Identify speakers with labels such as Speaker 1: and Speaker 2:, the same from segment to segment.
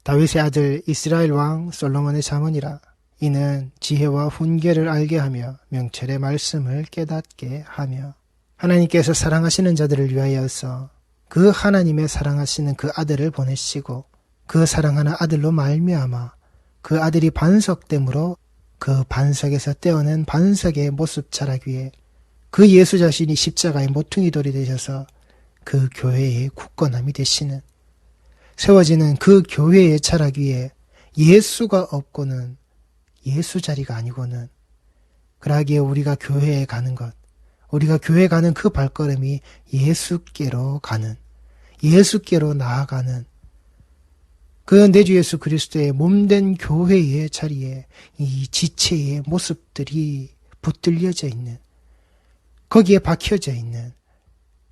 Speaker 1: 다윗의 아들 이스라엘 왕 솔로몬의 자문이라. 이는 지혜와 훈계를 알게 하며 명철의 말씀을 깨닫게 하며 하나님께서 사랑하시는 자들을 위하여서 그 하나님의 사랑하시는 그 아들을 보내시고 그 사랑하는 아들로 말미암아 그 아들이 반석됨으로 그 반석에서 떼어낸 반석의 모습 자락 위에 그 예수 자신이 십자가의 모퉁이 돌이 되셔서 그 교회의 굳건함이 되시는 세워지는 그 교회의 자락 위에 예수가 없고는 예수 자리가 아니고는 그러기에 우리가 교회에 가는 것, 우리가 교회 가는 그 발걸음이 예수께로 가는, 예수께로 나아가는 그 내 주 예수 그리스도의 몸된 교회의 자리에 이 지체의 모습들이 붙들려져 있는, 거기에 박혀져 있는,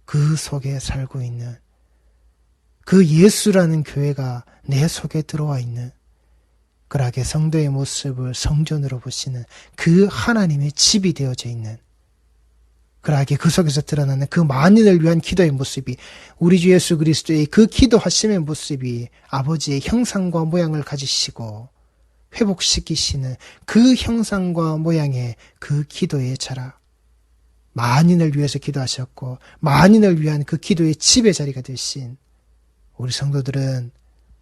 Speaker 1: 그 속에 살고 있는 그 예수라는 교회가 내 속에 들어와 있는 그러하게 성도의 모습을 성전으로 보시는 그 하나님의 집이 되어져 있는 그러하게 그 속에서 드러나는 그 만인을 위한 기도의 모습이 우리 주 예수 그리스도의 그 기도하심의 모습이 아버지의 형상과 모양을 가지시고 회복시키시는 그 형상과 모양의 그 기도의 자라 만인을 위해서 기도하셨고 만인을 위한 그 기도의 집의 자리가 되신 우리 성도들은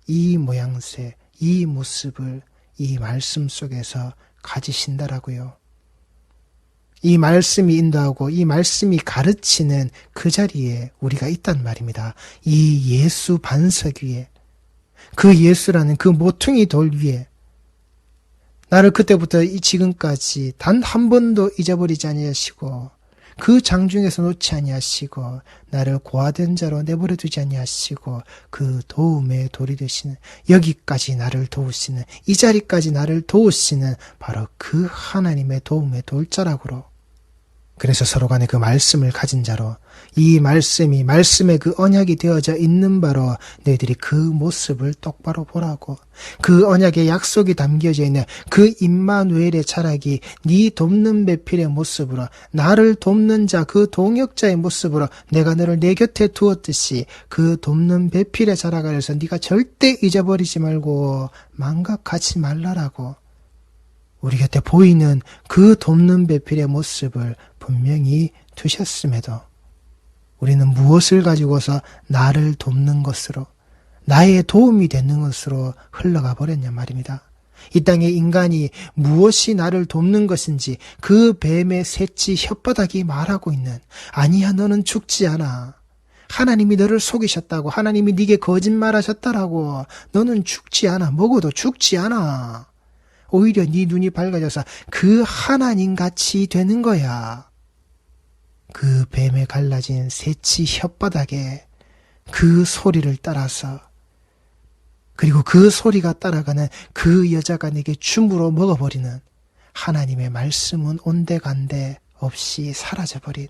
Speaker 1: 이 모양새, 이 모습을 이 말씀 속에서 가지신다라고요. 이 말씀이 인도하고 이 말씀이 가르치는 그 자리에 우리가 있단 말입니다. 이 예수 반석 위에 그 예수라는 그 모퉁이 돌 위에 나를 그때부터 지금까지 단 한 번도 잊어버리지 아니하시고 그 장중에서 놓지 아니하시고 나를 고아된 자로 내버려 두지 아니하시고 그 도움의 돌이 되시는 여기까지 나를 도우시는 이 자리까지 나를 도우시는 바로 그 하나님의 도움의 돌자락으로 그래서 서로 간에 그 말씀을 가진 자로 이 말씀이 말씀의 그 언약이 되어져 있는 바로 너희들이 그 모습을 똑바로 보라고 그 언약의 약속이 담겨져 있는 그 임마누엘의 자락이 네 돕는 배필의 모습으로 나를 돕는 자 그 동역자의 모습으로 내가 너를 내 곁에 두었듯이 그 돕는 배필의 자락 아래서 네가 절대 잊어버리지 말고 망각하지 말라라고 우리 곁에 보이는 그 돕는 배필의 모습을 분명히 두셨음에도 우리는 무엇을 가지고서 나를 돕는 것으로 나의 도움이 되는 것으로 흘러가 버렸냐 말입니다. 이 땅의 인간이 무엇이 나를 돕는 것인지 그 뱀의 새치 혓바닥이 말하고 있는 아니야 너는 죽지 않아. 하나님이 너를 속이셨다고 하나님이 네게 거짓말하셨다라고 너는 죽지 않아. 먹어도 죽지 않아. 오히려 네 눈이 밝아져서 그 하나님같이 되는 거야. 그 뱀에 갈라진 새치 혓바닥에 그 소리를 따라서 그리고 그 소리가 따라가는 그 여자가 내게 춤으로 먹어버리는 하나님의 말씀은 온데간데 없이 사라져버린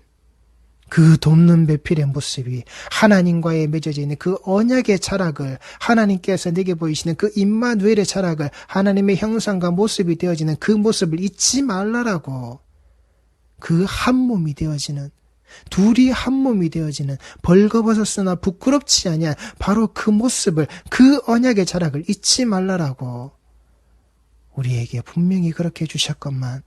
Speaker 1: 그 돕는 배필의 모습이 하나님과의 맺어져 있는 그 언약의 자락을 하나님께서 내게 보이시는 그 임마누엘의 자락을 하나님의 형상과 모습이 되어지는 그 모습을 잊지 말라라고 그 한 몸이 되어지는 둘이 한 몸이 되어지는 벌거벗었으나 부끄럽지 아니한 바로 그 모습을 그 언약의 자락을 잊지 말라라고 우리에게 분명히 그렇게 해주셨건만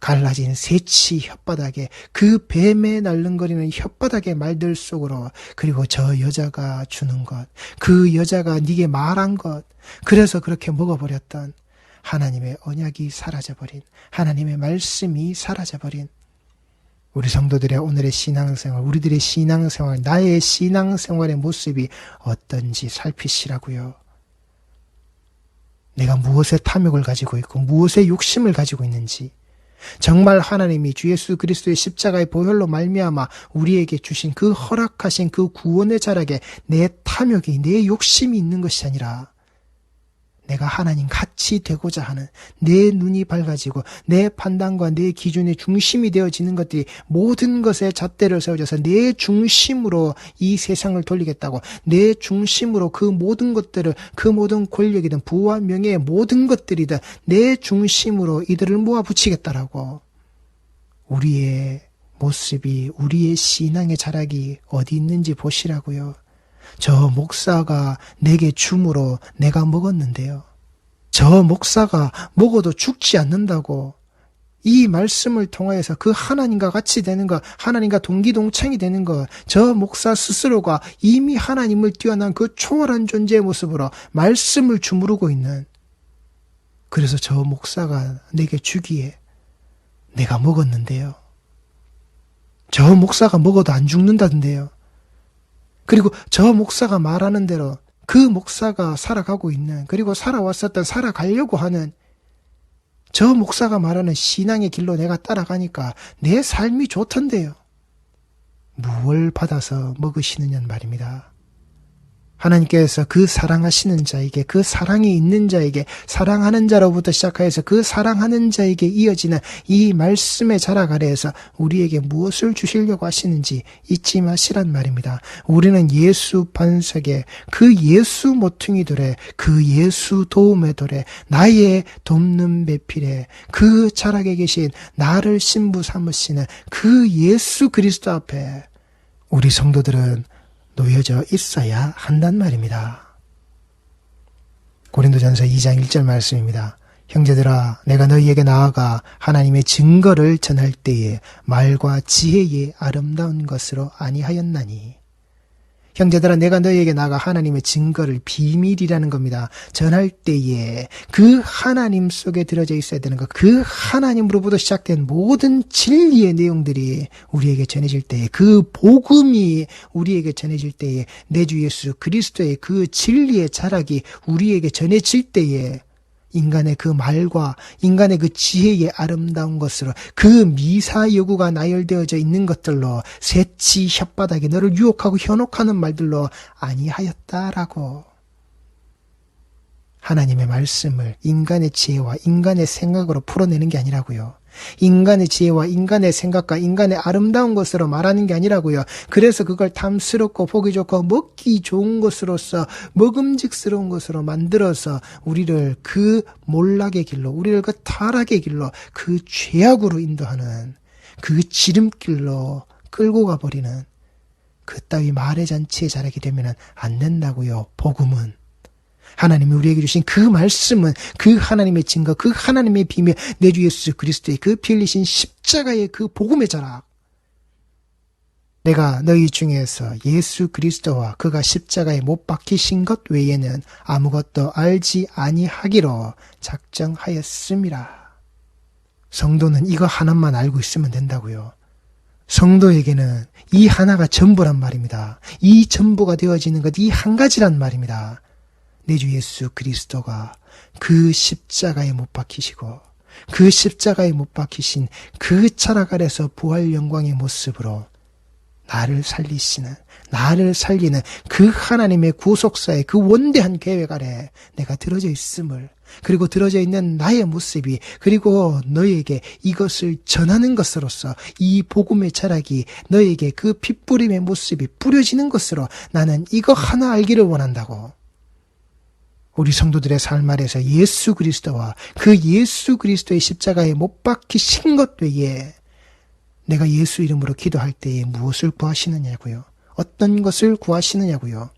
Speaker 1: 갈라진 새치 혓바닥에 그 뱀에 날름거리는 혓바닥의 말들 속으로 그리고 저 여자가 주는 것 그 여자가 네게 말한 것 그래서 그렇게 먹어버렸던 하나님의 언약이 사라져버린 하나님의 말씀이 사라져버린 우리 성도들의 오늘의 신앙생활 우리들의 신앙생활 나의 신앙생활의 모습이 어떤지 살피시라고요. 내가 무엇의 탐욕을 가지고 있고 무엇의 욕심을 가지고 있는지 정말 하나님이 주 예수 그리스도의 십자가의 보혈로 말미암아 우리에게 주신 그 허락하신 그 구원의 자락에 내 탐욕이 내 욕심이 있는 것이 아니라 내가 하나님 같이 되고자 하는 내 눈이 밝아지고 내 판단과 내 기준의 중심이 되어지는 것들이 모든 것에 잣대를 세워져서 내 중심으로 이 세상을 돌리겠다고 내 중심으로 그 모든 것들을 그 모든 권력이든 부와 명예의 모든 것들이든 내 중심으로 이들을 모아붙이겠다라고 우리의 모습이 우리의 신앙의 자락이 어디 있는지 보시라고요. 저 목사가 내게 줌으로 내가 먹었는데요. 저 목사가 먹어도 죽지 않는다고 이 말씀을 통하여서 그 하나님과 같이 되는 것, 하나님과 동기동창이 되는 것, 저 목사 스스로가 이미 하나님을 뛰어난 그 초월한 존재의 모습으로 말씀을 주무르고 있는, 그래서 저 목사가 내게 주기에 내가 먹었는데요. 저 목사가 먹어도 안 죽는다던데요. 그리고 저 목사가 말하는 대로 그 목사가 살아가고 있는, 그리고 살아왔었던, 살아가려고 하는 저 목사가 말하는 신앙의 길로 내가 따라가니까 내 삶이 좋던데요. 무엇을 받아서 먹으시느냐는 말입니다. 하나님께서 그 사랑하시는 자에게, 그 사랑이 있는 자에게, 사랑하는 자로부터 시작하여서 그 사랑하는 자에게 이어지는 이 말씀의 자락 아래에서 우리에게 무엇을 주시려고 하시는지 잊지 마시란 말입니다. 우리는 예수 반석에, 그 예수 모퉁이들에, 그 예수 도움의 돌에, 나의 돕는 배필에, 그 자락에 계신 나를 신부 삼으시는 그 예수 그리스도 앞에 우리 성도들은 놓여져 있어야 한단 말입니다. 고린도전서 2장 1절 말씀입니다. 형제들아, 내가 너희에게 나아가 하나님의 증거를 전할 때에 말과 지혜의 아름다운 것으로 아니하였나니. 형제들아, 내가 너희에게 나아가 하나님의 증거를, 비밀이라는 겁니다, 전할 때에 그 하나님 속에 들어져 있어야 되는 것, 그 하나님으로부터 시작된 모든 진리의 내용들이 우리에게 전해질 때에, 그 복음이 우리에게 전해질 때에, 내 주 예수 그리스도의 그 진리의 자락이 우리에게 전해질 때에 인간의 그 말과 인간의 그 지혜의 아름다운 것으로, 그 미사여구가 나열되어져 있는 것들로, 새치 혓바닥에 너를 유혹하고 현혹하는 말들로 아니하였다라고, 하나님의 말씀을 인간의 지혜와 인간의 생각으로 풀어내는 게 아니라고요. 인간의 지혜와 인간의 생각과 인간의 아름다운 것으로 말하는 게 아니라고요. 그래서 그걸 탐스럽고 보기 좋고 먹기 좋은 것으로서, 먹음직스러운 것으로 만들어서 우리를 그 몰락의 길로, 우리를 그 타락의 길로, 그 죄악으로 인도하는 그 지름길로 끌고 가버리는 그따위 말의 잔치에 자라게 되면 안 된다고요. 복음은, 하나님이 우리에게 주신 그 말씀은, 그 하나님의 증거, 그 하나님의 비밀, 내 주 예수 그리스도의 그 피 흘리신 십자가의 그 복음의 자락. 내가 너희 중에서 예수 그리스도와 그가 십자가에 못 박히신 것 외에는 아무것도 알지 아니하기로 작정하였음이라. 성도는 이거 하나만 알고 있으면 된다고요. 성도에게는 이 하나가 전부란 말입니다. 이 전부가 되어지는 것, 이 한 가지란 말입니다. 내 주 예수 그리스도가 그 십자가에 못 박히시고, 그 십자가에 못 박히신 그 자락 아래서 부활 영광의 모습으로 나를 살리시는, 나를 살리는 그 하나님의 구속사의 그 원대한 계획 아래 내가 들어져 있음을, 그리고 들어져 있는 나의 모습이, 그리고 너에게 이것을 전하는 것으로서 이 복음의 자락이 너에게 그 핏부림의 모습이 뿌려지는 것으로 나는 이거 하나 알기를 원한다고. 우리 성도들의 삶 아래서 예수 그리스도와 그 예수 그리스도의 십자가에 못 박히신 것 외에 내가 예수 이름으로 기도할 때에 무엇을 구하시느냐고요. 어떤 것을 구하시느냐고요.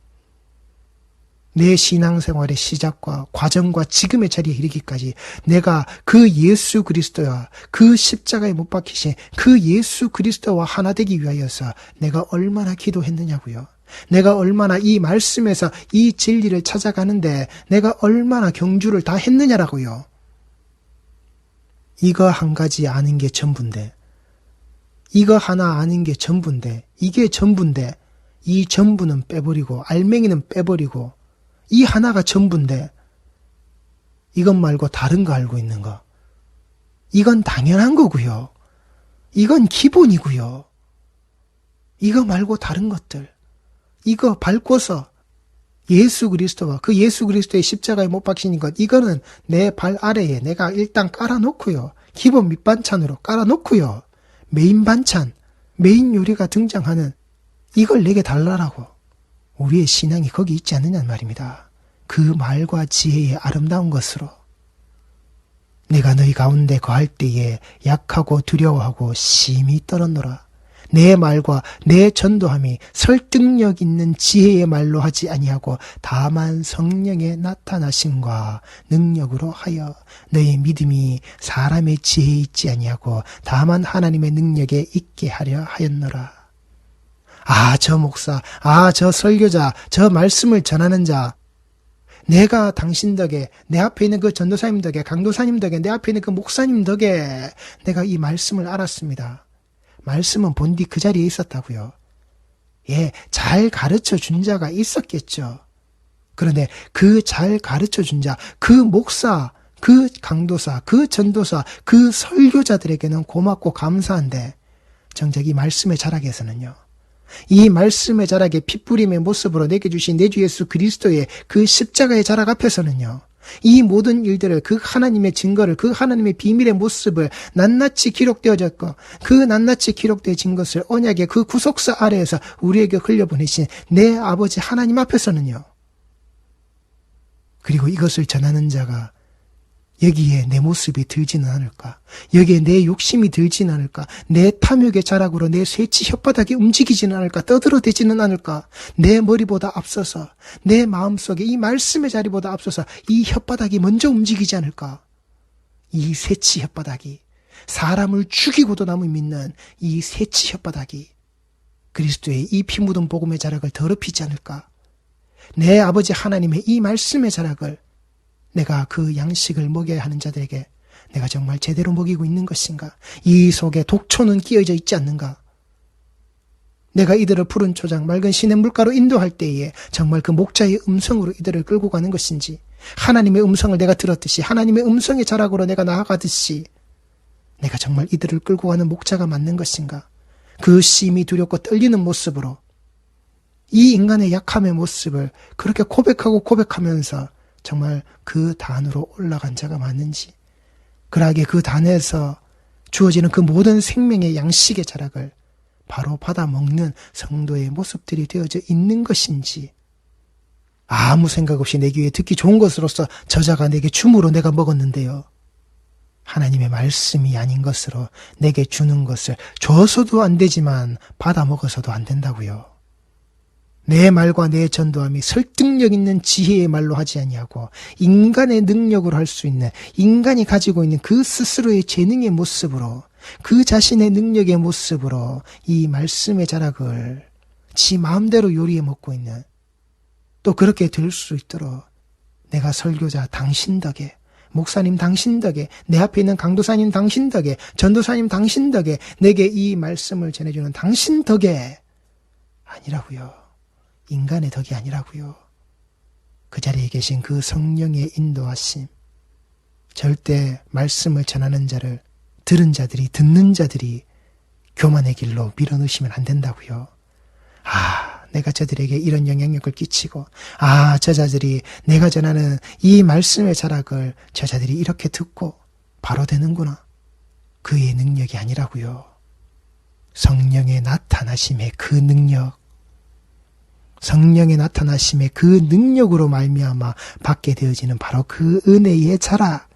Speaker 1: 내 신앙생활의 시작과 과정과 지금의 자리에 이르기까지 내가 그 예수 그리스도와 그 십자가에 못 박히신 그 예수 그리스도와 하나 되기 위하여서 내가 얼마나 기도했느냐고요. 내가 얼마나 이 말씀에서 이 진리를 찾아가는데 내가 얼마나 경주를 다 했느냐라고요. 이거 한 가지 아는 게 전부인데, 이거 하나 아는 게 전부인데, 이게 전부인데, 이 전부는 빼버리고, 알맹이는 빼버리고, 이 하나가 전부인데, 이것 말고 다른 거 알고 있는 거, 이건 당연한 거고요. 이건 기본이고요. 이거 말고 다른 것들, 이거 밟고서 예수 그리스도와 그 예수 그리스도의 십자가에 못 박히는 것, 이거는 내 발 아래에 내가 일단 깔아놓고요. 기본 밑반찬으로 깔아놓고요. 메인 반찬, 메인 요리가 등장하는 이걸 내게 달라라고. 우리의 신앙이 거기 있지 않느냐는 말입니다. 그 말과 지혜의 아름다운 것으로. 내가 너희 가운데 거할 때에 약하고 두려워하고 심히 떨었노라. 내 말과 내 전도함이 설득력 있는 지혜의 말로 하지 아니하고 다만 성령의 나타나심과 능력으로 하여 너희 믿음이 사람의 지혜에 있지 아니하고 다만 하나님의 능력에 있게 하려 하였노라. 아, 저 목사, 아, 저 설교자, 저 말씀을 전하는 자, 내가 당신 덕에, 내 앞에 있는 그 전도사님 덕에, 강도사님 덕에, 내 앞에 있는 그 목사님 덕에 내가 이 말씀을 알았습니다. 말씀은 본디 그 자리에 있었다고요. 예, 잘 가르쳐 준 자가 있었겠죠. 그런데 그 잘 가르쳐 준 자, 그 목사, 그 강도사, 그 전도사, 그 설교자들에게는 고맙고 감사한데 정작 이 말씀의 자락에서는요. 이 말씀의 자락의 핏부림의 모습으로 내게 주신 내 주 예수 그리스도의 그 십자가의 자락 앞에서는요. 이 모든 일들을, 그 하나님의 증거를, 그 하나님의 비밀의 모습을 낱낱이 기록되어졌고 그 낱낱이 기록되어진 것을 언약의 그 구속사 아래에서 우리에게 흘려보내신 내 아버지 하나님 앞에서는요. 그리고 이것을 전하는 자가 여기에 내 모습이 들지는 않을까? 여기에 내 욕심이 들지는 않을까? 내 탐욕의 자락으로 내 쇠치 혓바닥이 움직이지는 않을까? 떠들어대지는 않을까? 내 머리보다 앞서서 내 마음속에 이 말씀의 자리보다 앞서서 이 혓바닥이 먼저 움직이지 않을까? 이 쇠치 혓바닥이 사람을 죽이고도 남을 믿는 이 쇠치 혓바닥이 그리스도의 이 피 묻은 복음의 자락을 더럽히지 않을까? 내 아버지 하나님의 이 말씀의 자락을 내가 그 양식을 먹여야 하는 자들에게 내가 정말 제대로 먹이고 있는 것인가? 이 속에 독초는 끼어져 있지 않는가? 내가 이들을 푸른 초장, 맑은 시냇 물가로 인도할 때에 정말 그 목자의 음성으로 이들을 끌고 가는 것인지, 하나님의 음성을 내가 들었듯이, 하나님의 음성의 자락으로 내가 나아가듯이 내가 정말 이들을 끌고 가는 목자가 맞는 것인가? 그 심히 두렵고 떨리는 모습으로 이 인간의 약함의 모습을 그렇게 고백하면서 정말 그 단으로 올라간 자가 맞는지, 그러하게 그 단에서 주어지는 그 모든 생명의 양식의 자락을 바로 받아 먹는 성도의 모습들이 되어져 있는 것인지, 아무 생각 없이 내 귀에 듣기 좋은 것으로서 저자가 내게 줌으로 내가 먹었는데요. 하나님의 말씀이 아닌 것으로 내게 주는 것을 줘서도 안 되지만 받아 먹어서도 안 된다고요. 내 말과 내 전도함이 설득력 있는 지혜의 말로 하지 아니하고 인간의 능력으로 할 수 있는, 인간이 가지고 있는 그 스스로의 재능의 모습으로, 그 자신의 능력의 모습으로 이 말씀의 자락을 지 마음대로 요리해 먹고 있는, 또 그렇게 될 수 있도록 내가 설교자 당신 덕에, 목사님 당신 덕에, 내 앞에 있는 강도사님 당신 덕에, 전도사님 당신 덕에, 내게 이 말씀을 전해주는 당신 덕에 아니라고요. 인간의 덕이 아니라고요. 그 자리에 계신 그 성령의 인도하심, 절대 말씀을 전하는 자를, 들은 자들이, 듣는 자들이 교만의 길로 밀어넣으시면 안 된다고요. 아, 내가 저들에게 이런 영향력을 끼치고, 아, 저자들이 내가 전하는 이 말씀의 자락을 저자들이 이렇게 듣고 바로 되는구나. 그의 능력이 아니라고요. 성령의 나타나심의 그 능력, 성령의 나타나심의 그 능력으로 말미암아 받게 되어지는 바로 그 은혜의 자락.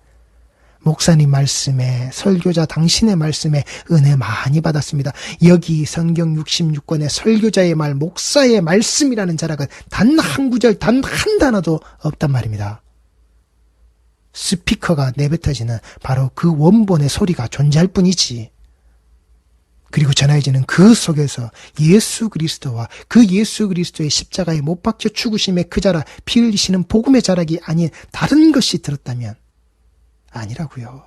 Speaker 1: 목사님 말씀에, 설교자 당신의 말씀에 은혜 많이 받았습니다. 여기 성경 66권의 설교자의 말, 목사의 말씀이라는 자락은 단 한 구절, 단 한 단어도 없단 말입니다. 스피커가 내뱉어지는 바로 그 원본의 소리가 존재할 뿐이지. 그리고 전해지는 그 속에서 예수 그리스도와 그 예수 그리스도의 십자가에 못 박혀 죽으심의 그 자락, 피 흘리시는 복음의 자락이 아닌 다른 것이 들었다면 아니라고요.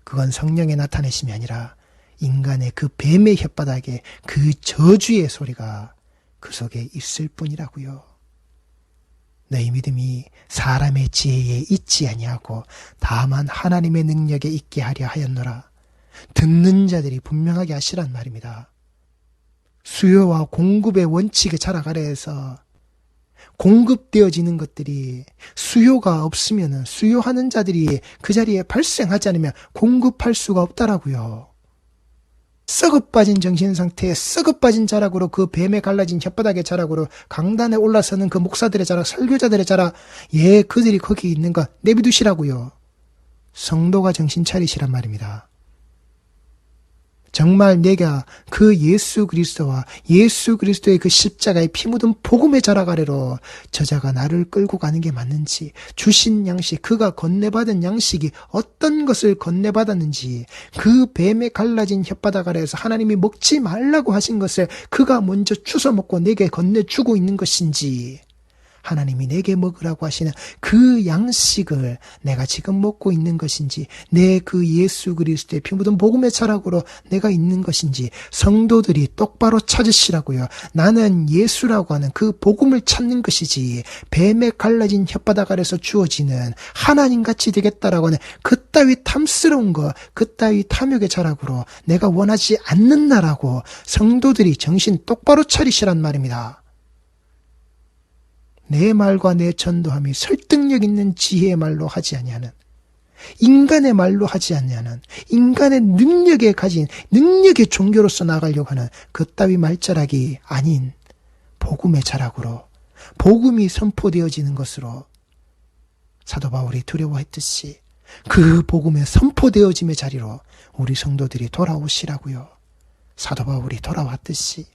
Speaker 1: 그건 성령의 나타내심이 아니라 인간의 그 뱀의 혓바닥에 그 저주의 소리가 그 속에 있을 뿐이라고요. 너희 믿음이 사람의 지혜에 있지 아니하고 다만 하나님의 능력에 있게 하려 하였노라. 듣는 자들이 분명하게 하시란 말입니다. 수요와 공급의 원칙의 자락 아래에서 공급되어지는 것들이 수요가 없으면, 수요하는 자들이 그 자리에 발생하지 않으면 공급할 수가 없다라고요. 썩어빠진 정신상태에 썩어빠진 자락으로, 그 뱀에 갈라진 혓바닥의 자락으로 강단에 올라서는 그 목사들의 자락, 설교자들의 자락, 예, 그들이 거기 있는 것 내비두시라고요. 성도가 정신 차리시란 말입니다. 정말 내가 그 예수 그리스도와 예수 그리스도의 그 십자가의 피 묻은 복음의 자락 아래로 저자가 나를 끌고 가는 게 맞는지, 주신 양식, 그가 건네받은 양식이 어떤 것을 건네받았는지, 그 뱀에 갈라진 혓바닥 아래에서 하나님이 먹지 말라고 하신 것을 그가 먼저 주워 먹고 내게 건네주고 있는 것인지, 하나님이 내게 먹으라고 하시는 그 양식을 내가 지금 먹고 있는 것인지, 내 그 예수 그리스도의 피 묻은 복음의 자락으로 내가 있는 것인지 성도들이 똑바로 찾으시라고요. 나는 예수라고 하는 그 복음을 찾는 것이지, 뱀에 갈라진 혓바닥 아래서 주어지는 하나님같이 되겠다라고 하는 그따위 탐스러운 것, 그따위 탐욕의 자락으로 내가 원하지 않는 나라고 성도들이 정신 똑바로 차리시란 말입니다. 내 말과 내 전도함이 설득력 있는 지혜의 말로 하지 아니하는, 인간의 말로 하지 아니하는, 인간의 능력에 가진 능력의 종교로서 나가려고 하는 그따위 말자락이 아닌 복음의 자락으로, 복음이 선포되어지는 것으로 사도 바울이 두려워했듯이 그 복음의 선포되어짐의 자리로 우리 성도들이 돌아오시라고요. 사도 바울이 돌아왔듯이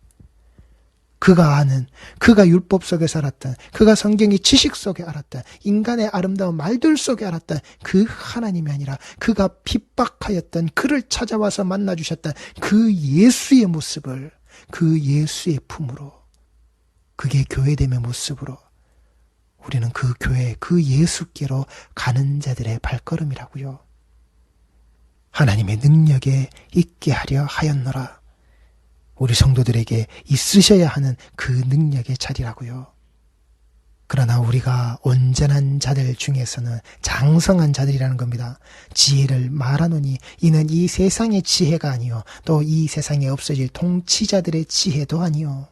Speaker 1: 그가 아는, 그가 율법 속에 살았던, 그가 성경의 지식 속에 알았던, 인간의 아름다운 말들 속에 알았던 그 하나님이 아니라 그가 핍박하였던, 그를 찾아와서 만나주셨던 그 예수의 모습을, 그 예수의 품으로, 그게 교회됨의 모습으로 우리는 그 교회, 그 예수께로 가는 자들의 발걸음이라고요. 하나님의 능력에 있게 하려 하였노라. 우리 성도들에게 있으셔야 하는 그 능력의 자리라고요. 그러나 우리가 온전한 자들 중에서는 장성한 자들이라는 겁니다. 지혜를 말하노니 이는 이 세상의 지혜가 아니요 또 이 세상에 없어질 통치자들의 지혜도 아니요.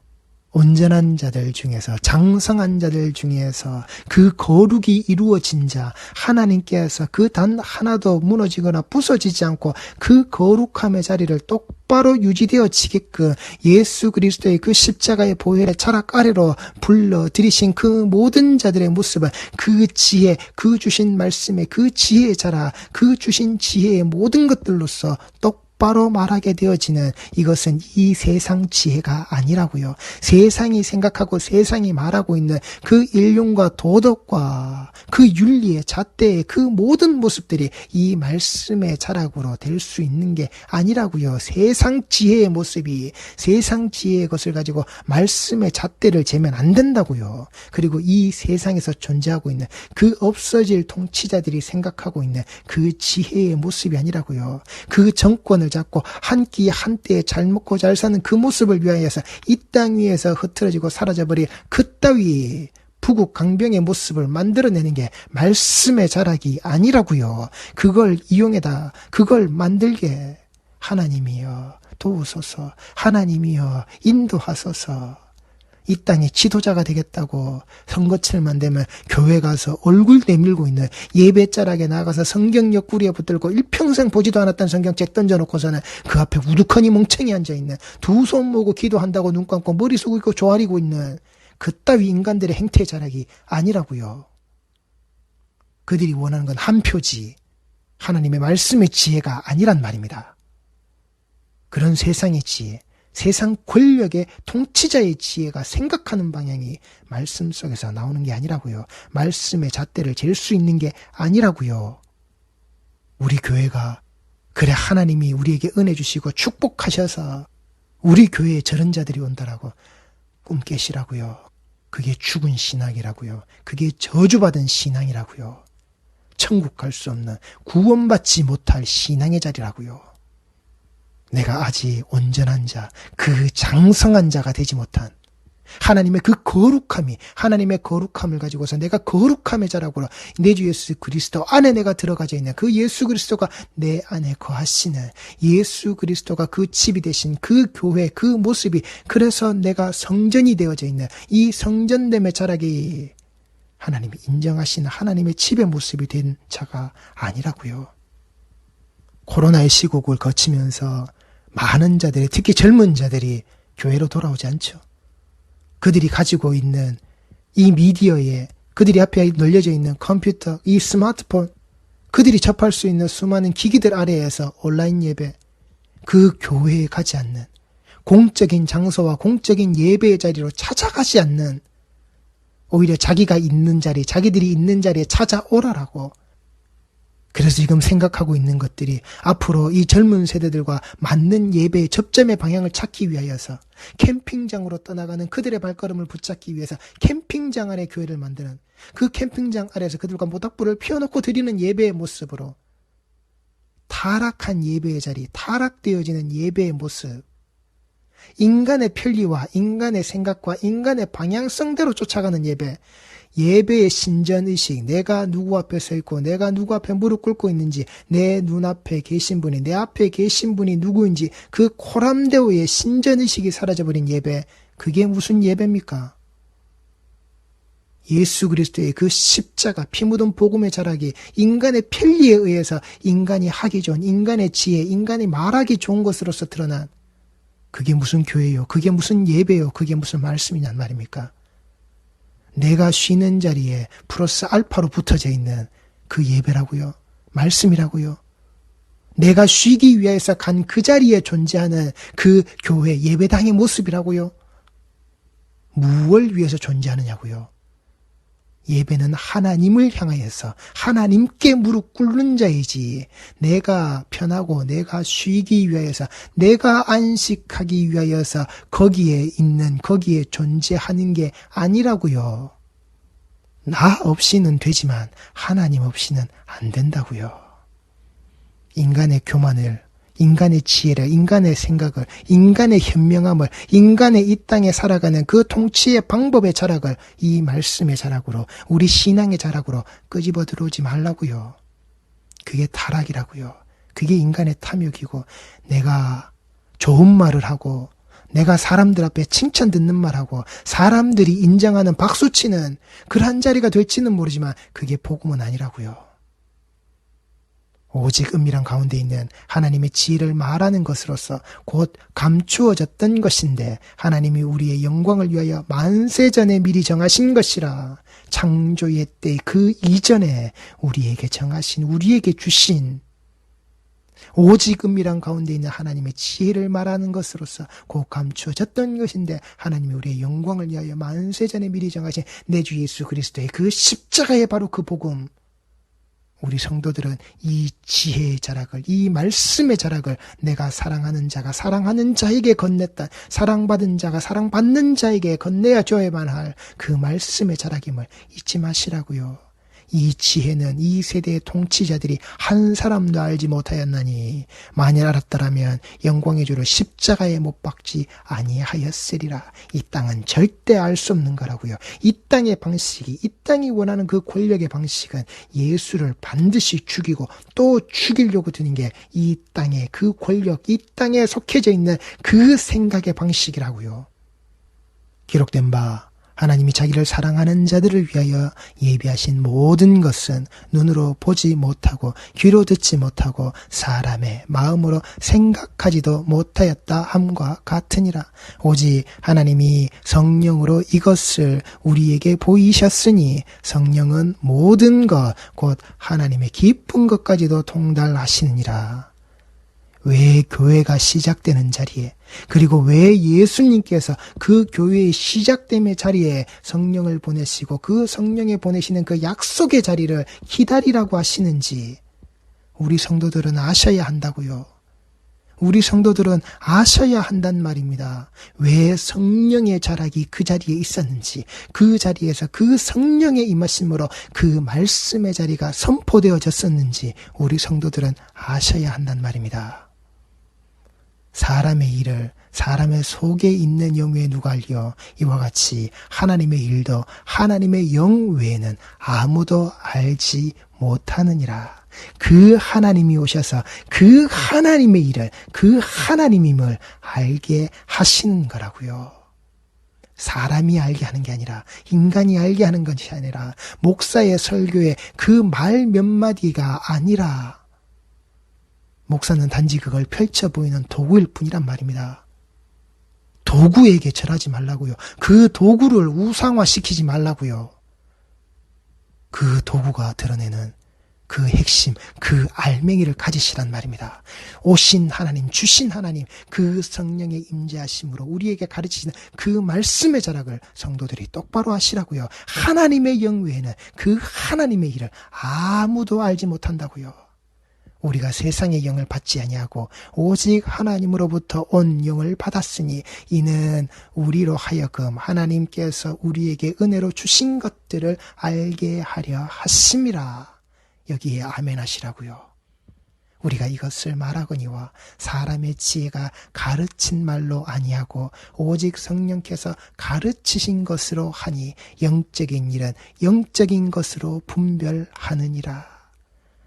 Speaker 1: 온전한 자들 중에서, 장성한 자들 중에서 그 거룩이 이루어진 자, 하나님께서 그 단 하나도 무너지거나 부서지지 않고 그 거룩함의 자리를 똑바로 유지되어지게끔 예수 그리스도의 그 십자가의 보혈의 자락 아래로 불러들이신 그 모든 자들의 모습은 그 지혜, 그 주신 말씀의 그 지혜의 자락, 그 주신 지혜의 모든 것들로서 똑바로 말하게 되어지는, 이것은 이 세상 지혜가 아니라고요. 세상이 생각하고 세상이 말하고 있는 그 인륜과 도덕과 그 윤리의 잣대의 그 모든 모습들이 이 말씀의 자락으로 될 수 있는 게 아니라고요. 세상 지혜의 모습이, 세상 지혜의 것을 가지고 말씀의 잣대를 재면 안 된다고요. 그리고 이 세상에서 존재하고 있는 그 없어질 통치자들이 생각하고 있는 그 지혜의 모습이 아니라고요. 그 정권을 잡고 한 끼 한때에 잘 먹고 잘 사는 그 모습을 위하여서 이 땅 위에서 흐트러지고 사라져버릴 그따위 부국 강병의 모습을 만들어내는 게 말씀의 자락이 아니라고요. 그걸 이용해다, 그걸 만들게 하나님이여 도우소서, 하나님이여 인도하소서. 이 땅의 지도자가 되겠다고 선거철만 되면 교회 가서 얼굴 내밀고 있는, 예배 자락에 나가서 성경 옆구리에 붙들고 일평생 보지도 않았던 성경책 던져놓고서는 그 앞에 우두커니 멍청이 앉아있는, 두 손 모으고 기도한다고 눈 감고 머리 숙이고 조아리고 있는 그따위 인간들의 행태 자락이 아니라고요. 그들이 원하는 건 한 표지, 하나님의 말씀의 지혜가 아니란 말입니다. 그런 세상의 지혜, 세상 권력의 통치자의 지혜가 생각하는 방향이 말씀 속에서 나오는 게 아니라고요. 말씀의 잣대를 잴 수 있는 게 아니라고요. 우리 교회가 그래 하나님이 우리에게 은혜 주시고 축복하셔서 우리 교회에 저런 자들이 온다라고 꿈 깨시라고요. 그게 죽은 신앙이라고요. 그게 저주받은 신앙이라고요. 천국 갈 수 없는, 구원받지 못할 신앙의 자리라고요. 내가 아직 온전한 자, 그 장성한 자가 되지 못한 하나님의 그 거룩함이, 하나님의 거룩함을 가지고서 내가 거룩함의 자라고 내 주 예수 그리스도 안에 내가 들어가져 있는 그 예수 그리스도가 내 안에 거하시는, 예수 그리스도가 그 집이 되신 그 교회, 그 모습이, 그래서 내가 성전이 되어져 있는 이 성전됨의 자락이 하나님이 인정하시는 하나님의 집의 모습이 된 자가 아니라고요. 코로나의 시국을 거치면서 많은 자들이, 특히 젊은 자들이 교회로 돌아오지 않죠. 그들이 가지고 있는 이 미디어에, 그들이 앞에 널려져 있는 컴퓨터, 이 스마트폰, 그들이 접할 수 있는 수많은 기기들 아래에서 온라인 예배, 그 교회에 가지 않는, 공적인 장소와 공적인 예배의 자리로 찾아가지 않는, 오히려 자기가 있는 자리, 자기들이 있는 자리에 찾아오라라고. 그래서 지금 생각하고 있는 것들이 앞으로 이 젊은 세대들과 맞는 예배의 접점의 방향을 찾기 위하여서 캠핑장으로 떠나가는 그들의 발걸음을 붙잡기 위해서 캠핑장 안에 교회를 만드는, 그 캠핑장 아래에서 그들과 모닥불을 피워놓고 드리는 예배의 모습으로 타락한 예배의 자리, 타락되어지는 예배의 모습, 인간의 편리와 인간의 생각과 인간의 방향성대로 쫓아가는 예배, 예배의 신전의식, 내가 누구 앞에 서 있고 내가 누구 앞에 무릎 꿇고 있는지, 내 눈앞에 계신 분이, 내 앞에 계신 분이 누구인지 그 코람데오의 신전의식이 사라져버린 예배, 그게 무슨 예배입니까? 예수 그리스도의 그 십자가, 피 묻은 복음의 자락이 인간의 편리에 의해서 인간이 하기 좋은, 인간의 지혜, 인간이 말하기 좋은 것으로서 드러난, 그게 무슨 교회요? 그게 무슨 예배요? 그게 무슨 말씀이냔 말입니까? 내가 쉬는 자리에 플러스 알파로 붙어져 있는 그 예배라고요. 말씀이라고요. 내가 쉬기 위해서 간 그 자리에 존재하는 그 교회, 예배당의 모습이라고요. 무엇을 위해서 존재하느냐고요. 예배는 하나님을 향하여서 하나님께 무릎 꿇는 자이지, 내가 편하고 내가 쉬기 위하여서, 내가 안식하기 위하여서 거기에 있는, 거기에 존재하는 게 아니라고요. 나 없이는 되지만 하나님 없이는 안 된다고요. 인간의 교만을, 인간의 지혜를, 인간의 생각을, 인간의 현명함을, 인간의 이 땅에 살아가는 그 통치의 방법의 자락을 이 말씀의 자락으로, 우리 신앙의 자락으로 끄집어 들어오지 말라고요. 그게 타락이라고요. 그게 인간의 탐욕이고, 내가 좋은 말을 하고, 내가 사람들 앞에 칭찬 듣는 말하고, 사람들이 인정하는 박수치는 그러한 자리가 될지는 모르지만 그게 복음은 아니라고요. 오직 은밀한 가운데 있는 하나님의 지혜를 말하는 것으로서 곧 감추어졌던 것인데, 하나님이 우리의 영광을 위하여 만세전에 미리 정하신 것이라, 창조의 때 그 이전에 우리에게 정하신, 우리에게 주신, 오직 은밀한 가운데 있는 하나님의 지혜를 말하는 것으로서 곧 감추어졌던 것인데, 하나님이 우리의 영광을 위하여 만세전에 미리 정하신 내 주 예수 그리스도의 그 십자가의 바로 그 복음, 우리 성도들은 이 지혜의 자락을, 이 말씀의 자락을 내가 사랑하는 자가 사랑하는 자에게 건넸다, 사랑받은 자가 사랑받는 자에게 건네야 줘야만 할 그 말씀의 자락임을 잊지 마시라고요. 이 지혜는 이 세대의 통치자들이 한 사람도 알지 못하였나니, 만일 알았더라면 영광의 주를 십자가에 못 박지 아니하였으리라. 이 땅은 절대 알 수 없는 거라고요. 이 땅의 방식이, 이 땅이 원하는 그 권력의 방식은 예수를 반드시 죽이고 또 죽이려고 드는 게 이 땅의 그 권력, 이 땅에 속해져 있는 그 생각의 방식이라고요. 기록된 바 하나님이 자기를 사랑하는 자들을 위하여 예비하신 모든 것은 눈으로 보지 못하고 귀로 듣지 못하고 사람의 마음으로 생각하지도 못하였다 함과 같으니라. 오직 하나님이 성령으로 이것을 우리에게 보이셨으니, 성령은 모든 것 곧 하나님의 깊은 것까지도 통달하시느니라. 왜 교회가 시작되는 자리에, 그리고 왜 예수님께서 그 교회의 시작됨의 자리에 성령을 보내시고 그 성령에 보내시는 그 약속의 자리를 기다리라고 하시는지 우리 성도들은 아셔야 한다고요. 우리 성도들은 아셔야 한단 말입니다. 왜 성령의 자락이 그 자리에 있었는지, 그 자리에서 그 성령의 임하심으로 그 말씀의 자리가 선포되어졌었는지 우리 성도들은 아셔야 한단 말입니다. 사람의 일을 사람의 속에 있는 영 외에 누가 알려? 이와 같이 하나님의 일도 하나님의 영 외에는 아무도 알지 못하느니라. 그 하나님이 오셔서 그 하나님의 일을, 그 하나님임을 알게 하시는 거라고요. 사람이 알게 하는 게 아니라, 인간이 알게 하는 것이 아니라, 목사의 설교에 그 말 몇 마디가 아니라, 목사는 단지 그걸 펼쳐 보이는 도구일 뿐이란 말입니다. 도구에게 절하지 말라고요. 그 도구를 우상화시키지 말라고요. 그 도구가 드러내는 그 핵심, 그 알맹이를 가지시란 말입니다. 오신 하나님, 주신 하나님, 그 성령의 임재하심으로 우리에게 가르치시는 그 말씀의 자락을 성도들이 똑바로 하시라고요. 하나님의 영 외에는 그 하나님의 일을 아무도 알지 못한다고요. 우리가 세상의 영을 받지 아니하고 오직 하나님으로부터 온 영을 받았으니 이는 우리로 하여금 하나님께서 우리에게 은혜로 주신 것들을 알게 하려 하심이라. 여기에 아멘 하시라고요. 우리가 이것을 말하거니와 사람의 지혜가 가르친 말로 아니하고 오직 성령께서 가르치신 것으로 하니 영적인 일은 영적인 것으로 분별하느니라.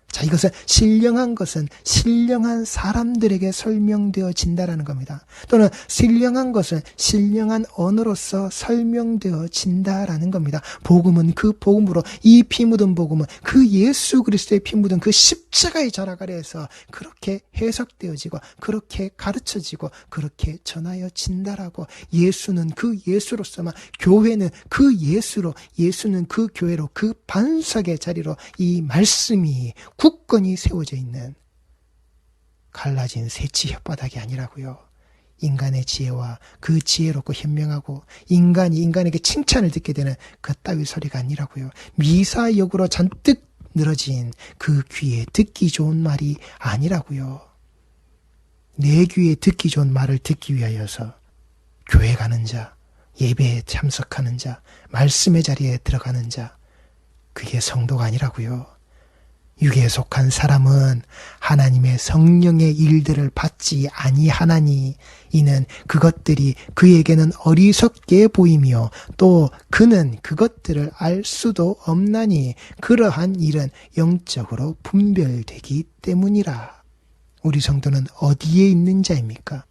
Speaker 1: 자, 이것은 신령한 것은 신령한 사람들에게 설명되어진다라는 겁니다. 또는 신령한 것은 신령한 언어로서 설명되어진다라는 겁니다. 복음은 그 복음으로, 이 피 묻은 복음은 그 예수 그리스도의 피 묻은 그 십자가의 자락 아래에서 그렇게 해석되어지고 그렇게 가르쳐지고 그렇게 전하여진다라고. 예수는 그 예수로서만, 교회는 그 예수로, 예수는 그 교회로, 그 반석의 자리로 이 말씀이 굳건히 세워져 있는 갈라진 새치 혓바닥이 아니라고요. 인간의 지혜와 그 지혜롭고 현명하고 인간이 인간에게 칭찬을 듣게 되는 그따위 소리가 아니라고요. 미사역으로 잔뜩 늘어진 그 귀에 듣기 좋은 말이 아니라고요. 내 귀에 듣기 좋은 말을 듣기 위하여서 교회 가는 자, 예배에 참석하는 자, 말씀의 자리에 들어가는 자, 그게 성도가 아니라고요. 육에 속한 사람은 하나님의 성령의 일들을 받지 아니하나니 이는 그것들이 그에게는 어리석게 보이며 또 그는 그것들을 알 수도 없나니 그러한 일은 영적으로 분별되기 때문이라. 우리 성도는 어디에 있는 자입니까?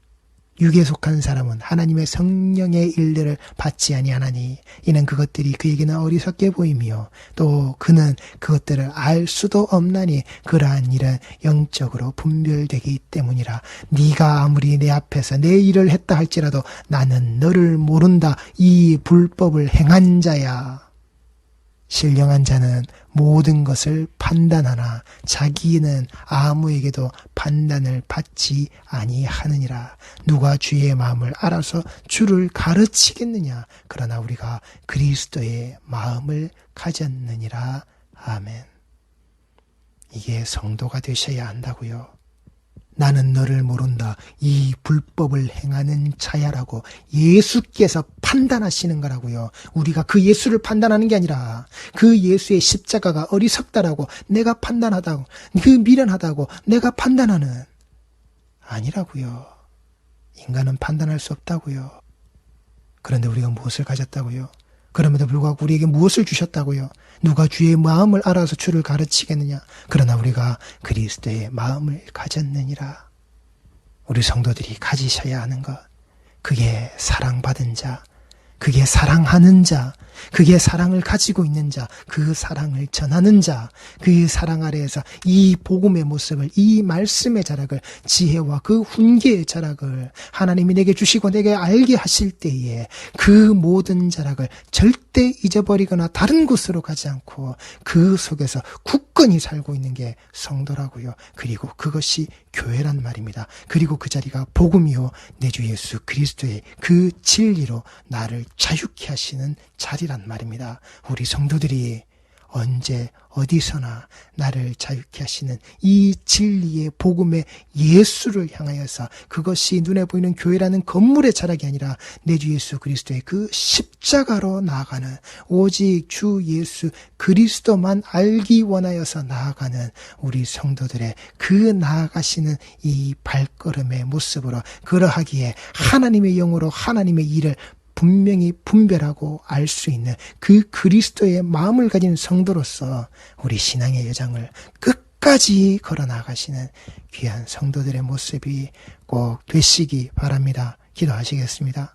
Speaker 1: 육에 속한 사람은 하나님의 성령의 일들을 받지 아니하나니 이는 그것들이 그에게는 어리석게 보이며 또 그는 그것들을 알 수도 없나니 그러한 일은 영적으로 분별되기 때문이라. 네가 아무리 내 앞에서 내 일을 했다 할지라도 나는 너를 모른다. 이 불법을 행한 자야. 신령한 자는 모든 것을 판단하나 자기는 아무에게도 판단을 받지 아니하느니라. 누가 주의 마음을 알아서 주를 가르치겠느냐. 그러나 우리가 그리스도의 마음을 가졌느니라. 아멘. 이게 성도가 되셔야 한다고요. 나는 너를 모른다. 이 불법을 행하는 자야라고 예수께서 판단하시는 거라고요. 우리가 그 예수를 판단하는 게 아니라 그 예수의 십자가가 어리석다라고 내가 판단하다고, 그 미련하다고 내가 판단하는 아니라고요. 인간은 판단할 수 없다고요. 그런데 우리가 무엇을 가졌다고요? 그럼에도 불구하고 우리에게 무엇을 주셨다고요? 누가 주의 마음을 알아서 주를 가르치겠느냐? 그러나 우리가 그리스도의 마음을 가졌느니라. 우리 성도들이 가지셔야 하는 것, 그게 사랑받은 자, 그게 사랑하는 자, 그게 사랑을 가지고 있는 자, 그 사랑을 전하는 자, 그 사랑 아래에서 이 복음의 모습을, 이 말씀의 자락을, 지혜와 그 훈계의 자락을 하나님이 내게 주시고 내게 알게 하실 때에 그 모든 자락을 절대 잊어버리거나 다른 곳으로 가지 않고 그 속에서 굳건히 살고 있는 게 성도라고요. 그리고 그것이 교회란 말입니다. 그리고 그 자리가 복음이요 내 주 예수 그리스도의 그 진리로 나를 자유케 하시는 자리란 말입니다. 우리 성도들이 언제 어디서나 나를 자유케 하시는 이 진리의 복음의 예수를 향하여서, 그것이 눈에 보이는 교회라는 건물의 자락이 아니라 내 주 예수 그리스도의 그 십자가로 나아가는, 오직 주 예수 그리스도만 알기 원하여서 나아가는 우리 성도들의 그 나아가시는 이 발걸음의 모습으로, 그러하기에 하나님의 영으로 하나님의 일을 분명히 분별하고 알 수 있는 그 그리스도의 마음을 가진 성도로서 우리 신앙의 여정을 끝까지 걸어나가시는 귀한 성도들의 모습이 꼭 되시기 바랍니다. 기도하시겠습니다.